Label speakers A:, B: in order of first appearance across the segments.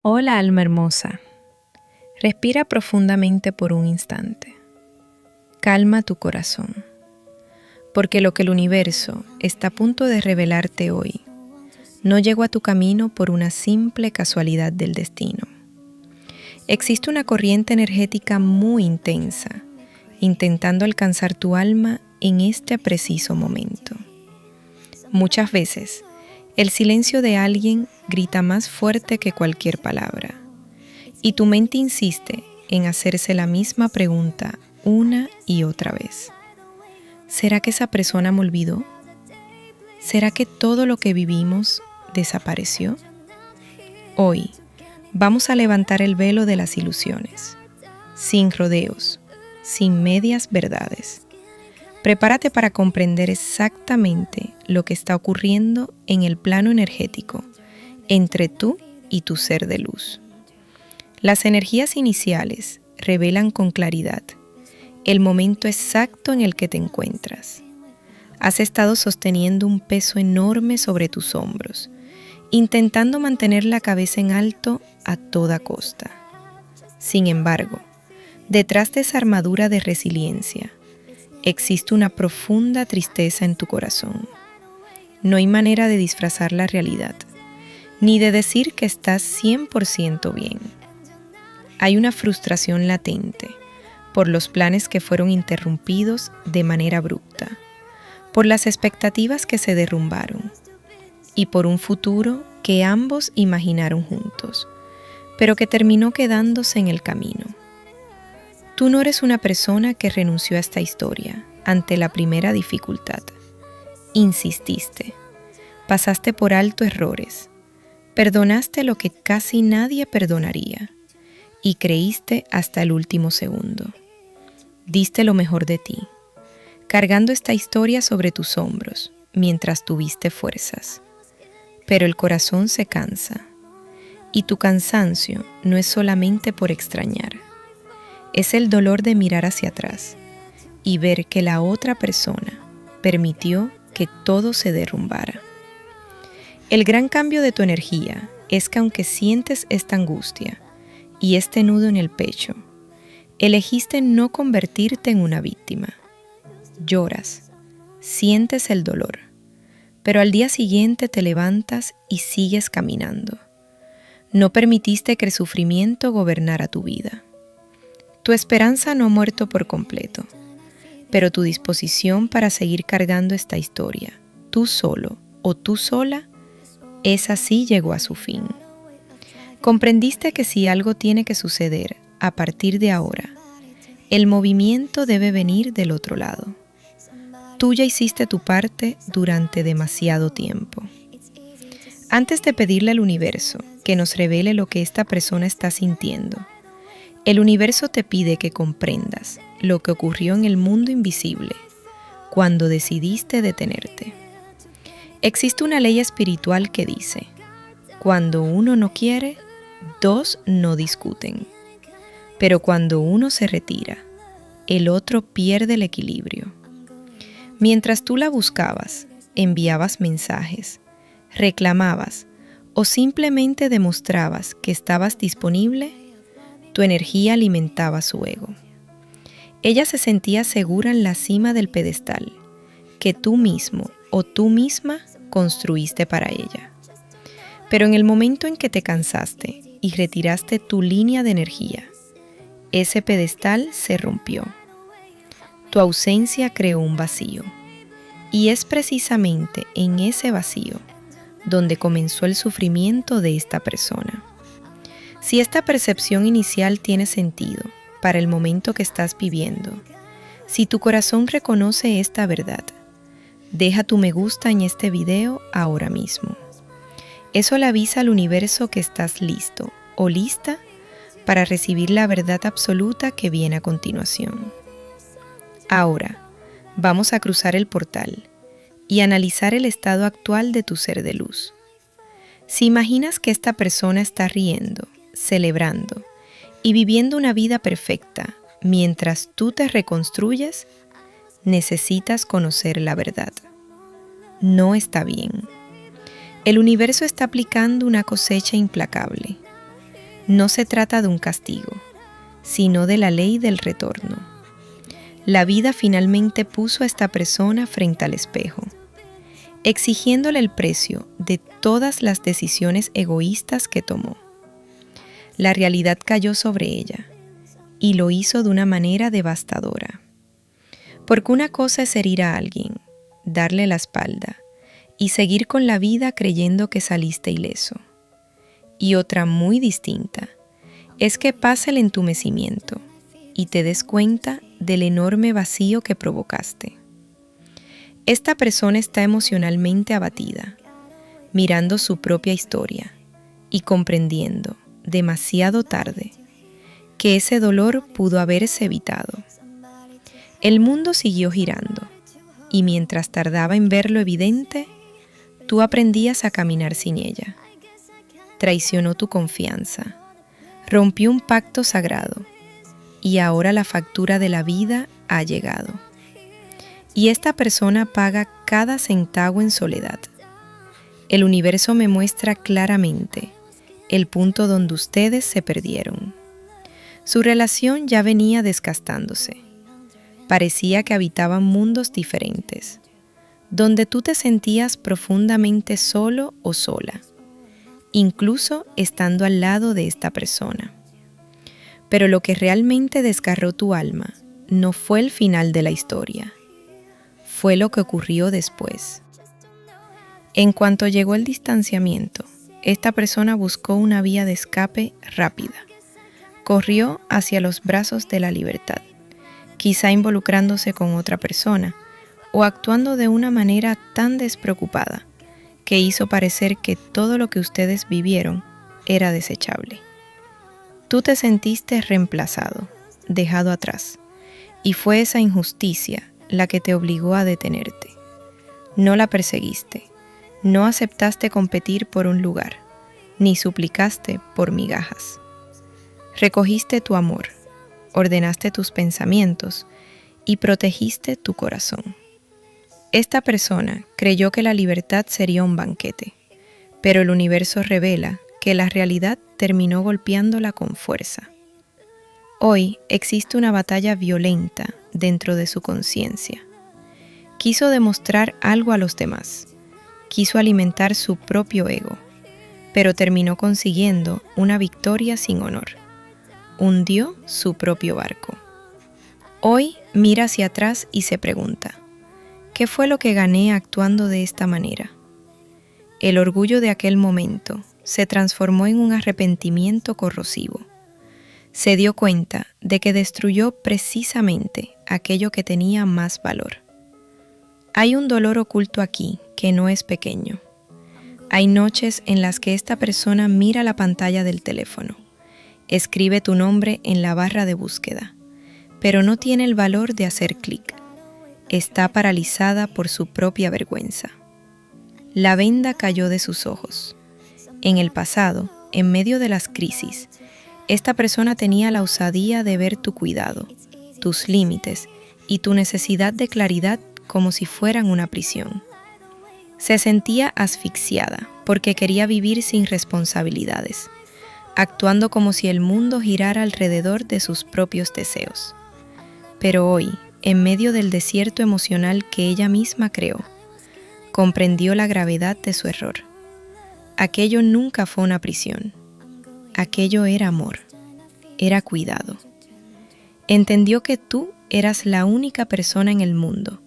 A: Hola, alma hermosa. Respira profundamente por un instante. Calma tu corazón, porque lo que el universo está a punto de revelarte hoy no llegó a tu camino por una simple casualidad del destino. Existe una corriente energética muy intensa, intentando alcanzar tu alma en este preciso momento. Muchas veces, el silencio de alguien grita más fuerte que cualquier palabra, y tu mente insiste en hacerse la misma pregunta una y otra vez. ¿Será que esa persona me olvidó? ¿Será que todo lo que vivimos desapareció? Hoy vamos a levantar el velo de las ilusiones, sin rodeos, sin medias verdades. Prepárate para comprender exactamente lo que está ocurriendo en el plano energético entre tú y tu ser de luz. Las energías iniciales revelan con claridad el momento exacto en el que te encuentras. Has estado sosteniendo un peso enorme sobre tus hombros, intentando mantener la cabeza en alto a toda costa. Sin embargo, detrás de esa armadura de resiliencia, existe una profunda tristeza en tu corazón. No hay manera de disfrazar la realidad, ni de decir que estás 100% bien. Hay una frustración latente por los planes que fueron interrumpidos de manera abrupta, por las expectativas que se derrumbaron y por un futuro que ambos imaginaron juntos, pero que terminó quedándose en el camino. Tú no eres una persona que renunció a esta historia ante la primera dificultad. Insististe, pasaste por alto errores, perdonaste lo que casi nadie perdonaría y creíste hasta el último segundo. Diste lo mejor de ti, cargando esta historia sobre tus hombros mientras tuviste fuerzas. Pero el corazón se cansa, y tu cansancio no es solamente por extrañar. Es el dolor de mirar hacia atrás y ver que la otra persona permitió que todo se derrumbara. El gran cambio de tu energía es que aunque sientes esta angustia y este nudo en el pecho, elegiste no convertirte en una víctima. Lloras, sientes el dolor, pero al día siguiente te levantas y sigues caminando. No permitiste que el sufrimiento gobernara tu vida. Tu esperanza no ha muerto por completo, pero tu disposición para seguir cargando esta historia, tú solo o tú sola, esa sí llegó a su fin. Comprendiste que si algo tiene que suceder a partir de ahora, el movimiento debe venir del otro lado. Tú ya hiciste tu parte durante demasiado tiempo. Antes de pedirle al universo que nos revele lo que esta persona está sintiendo, el universo te pide que comprendas lo que ocurrió en el mundo invisible cuando decidiste detenerte. Existe una ley espiritual que dice: cuando uno no quiere, dos no discuten. Pero cuando uno se retira, el otro pierde el equilibrio. Mientras tú la buscabas, enviabas mensajes, reclamabas o simplemente demostrabas que estabas disponible, tu energía alimentaba su ego. Ella se sentía segura en la cima del pedestal que tú mismo o tú misma construiste para ella. Pero en el momento en que te cansaste y retiraste tu línea de energía, ese pedestal se rompió. Tu ausencia creó un vacío, y es precisamente en ese vacío donde comenzó el sufrimiento de esta persona. Si esta percepción inicial tiene sentido para el momento que estás viviendo, si tu corazón reconoce esta verdad, deja tu me gusta en este video ahora mismo. Eso le avisa al universo que estás listo o lista para recibir la verdad absoluta que viene a continuación. Ahora, vamos a cruzar el portal y analizar el estado actual de tu ser de luz. Si imaginas que esta persona está riendo, celebrando y viviendo una vida perfecta mientras tú te reconstruyes, necesitas conocer la verdad. No está bien. El universo está aplicando una cosecha implacable. No se trata de un castigo, sino de la ley del retorno. La vida finalmente puso a esta persona frente al espejo, exigiéndole el precio de todas las decisiones egoístas que tomó. La realidad cayó sobre ella, y lo hizo de una manera devastadora. Porque una cosa es herir a alguien, darle la espalda y seguir con la vida creyendo que saliste ileso. Y otra muy distinta es que pase el entumecimiento y te des cuenta del enorme vacío que provocaste. Esta persona está emocionalmente abatida, mirando su propia historia y comprendiendo, demasiado tarde, que ese dolor pudo haberse evitado. El mundo siguió girando, y mientras tardaba en ver lo evidente, tú aprendías a caminar sin ella. Traicionó tu confianza, rompió un pacto sagrado, y ahora la factura de la vida ha llegado. Y esta persona paga cada centavo en soledad. El universo me muestra claramente el punto donde ustedes se perdieron. Su relación ya venía desgastándose. Parecía que habitaban mundos diferentes, donde tú te sentías profundamente solo o sola, incluso estando al lado de esta persona. Pero lo que realmente desgarró tu alma no fue el final de la historia, fue lo que ocurrió después. En cuanto llegó el distanciamiento, esta persona buscó una vía de escape rápida. Corrió hacia los brazos de la libertad, quizá involucrándose con otra persona o actuando de una manera tan despreocupada que hizo parecer que todo lo que ustedes vivieron era desechable. Tú te sentiste reemplazado, dejado atrás, y fue esa injusticia la que te obligó a detenerte. No la perseguiste, no aceptaste competir por un lugar, ni suplicaste por migajas. Recogiste tu amor, ordenaste tus pensamientos y protegiste tu corazón. Esta persona creyó que la libertad sería un banquete, pero el universo revela que la realidad terminó golpeándola con fuerza. Hoy existe una batalla violenta dentro de su conciencia. Quiso demostrar algo a los demás, quiso alimentar su propio ego, pero terminó consiguiendo una victoria sin honor. Hundió su propio barco. Hoy mira hacia atrás y se pregunta, ¿qué fue lo que gané actuando de esta manera? El orgullo de aquel momento se transformó en un arrepentimiento corrosivo. Se dio cuenta de que destruyó precisamente aquello que tenía más valor. Hay un dolor oculto aquí que no es pequeño. Hay noches en las que esta persona mira la pantalla del teléfono, escribe tu nombre en la barra de búsqueda, pero no tiene el valor de hacer clic. Está paralizada por su propia vergüenza. La venda cayó de sus ojos. En el pasado, en medio de las crisis, esta persona tenía la osadía de ver tu cuidado, tus límites y tu necesidad de claridad como si fueran una prisión. Se sentía asfixiada porque quería vivir sin responsabilidades, actuando como si el mundo girara alrededor de sus propios deseos. Pero hoy, en medio del desierto emocional que ella misma creó, comprendió la gravedad de su error. Aquello nunca fue una prisión. Aquello era amor, era cuidado. Entendió que tú eras la única persona en el mundo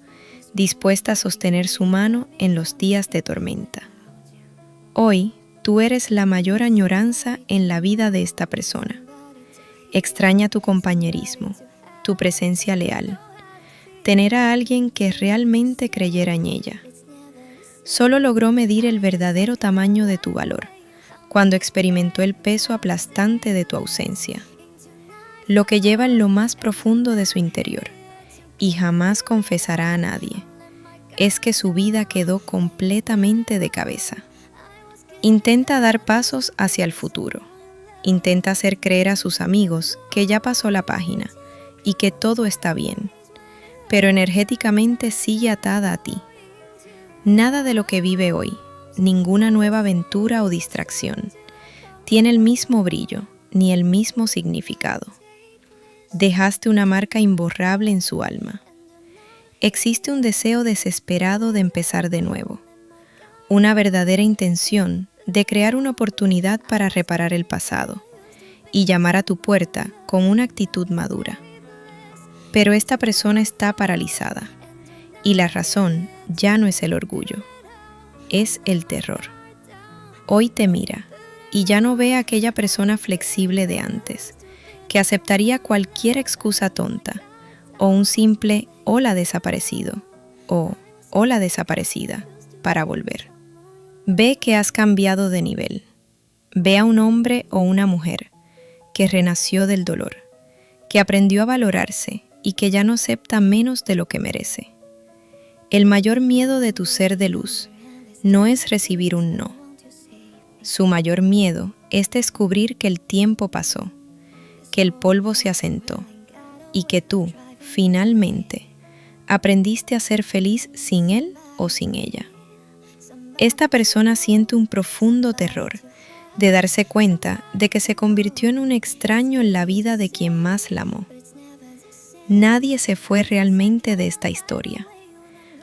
A: dispuesta a sostener su mano en los días de tormenta. Hoy, tú eres la mayor añoranza en la vida de esta persona. Extraña tu compañerismo, tu presencia leal, tener a alguien que realmente creyera en ella. Solo logró medir el verdadero tamaño de tu valor cuando experimentó el peso aplastante de tu ausencia, lo que lleva en lo más profundo de su interior, y jamás confesará a nadie, es que su vida quedó completamente de cabeza. Intenta dar pasos hacia el futuro. Intenta hacer creer a sus amigos que ya pasó la página y que todo está bien, pero energéticamente sigue atada a ti. Nada de lo que vive hoy, ninguna nueva aventura o distracción, tiene el mismo brillo ni el mismo significado. Dejaste una marca imborrable en su alma. Existe un deseo desesperado de empezar de nuevo, una verdadera intención de crear una oportunidad para reparar el pasado y llamar a tu puerta con una actitud madura. Pero esta persona está paralizada y la razón ya no es el orgullo, es el terror. Hoy te mira y ya no ve a aquella persona flexible de antes, que aceptaría cualquier excusa tonta o un simple hola desaparecido o hola desaparecida para volver. Ve que has cambiado de nivel. Ve a un hombre o una mujer que renació del dolor, que aprendió a valorarse y que ya no acepta menos de lo que merece. El mayor miedo de tu ser de luz no es recibir un no. Su mayor miedo es descubrir que el tiempo pasó, que el polvo se asentó y que tú, finalmente, aprendiste a ser feliz sin él o sin ella. Esta persona siente un profundo terror de darse cuenta de que se convirtió en un extraño en la vida de quien más la amó. Nadie se fue realmente de esta historia.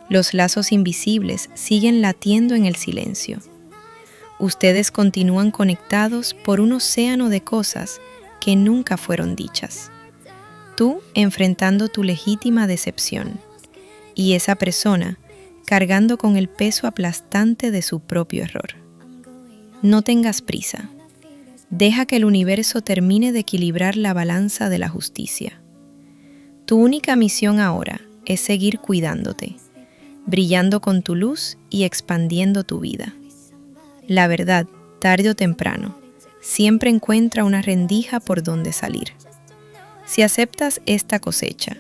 A: Los lazos invisibles siguen latiendo en el silencio. Ustedes continúan conectados por un océano de cosas que nunca fueron dichas. Tú enfrentando tu legítima decepción y esa persona cargando con el peso aplastante de su propio error. No tengas prisa. Deja que el universo termine de equilibrar la balanza de la justicia. Tu única misión ahora es seguir cuidándote, brillando con tu luz y expandiendo tu vida. La verdad, tarde o temprano, siempre encuentra una rendija por donde salir. Si aceptas esta cosecha,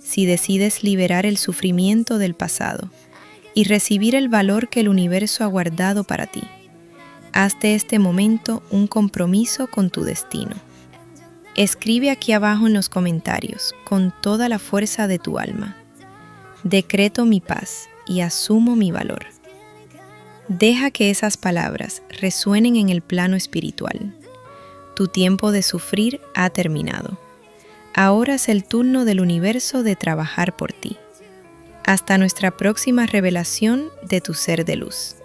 A: si decides liberar el sufrimiento del pasado y recibir el valor que el universo ha guardado para ti, haz de este momento un compromiso con tu destino. Escribe aquí abajo en los comentarios con toda la fuerza de tu alma: decreto mi paz y asumo mi valor. Deja que esas palabras resuenen en el plano espiritual. Tu tiempo de sufrir ha terminado. Ahora es el turno del universo de trabajar por ti. Hasta nuestra próxima revelación de tu ser de luz.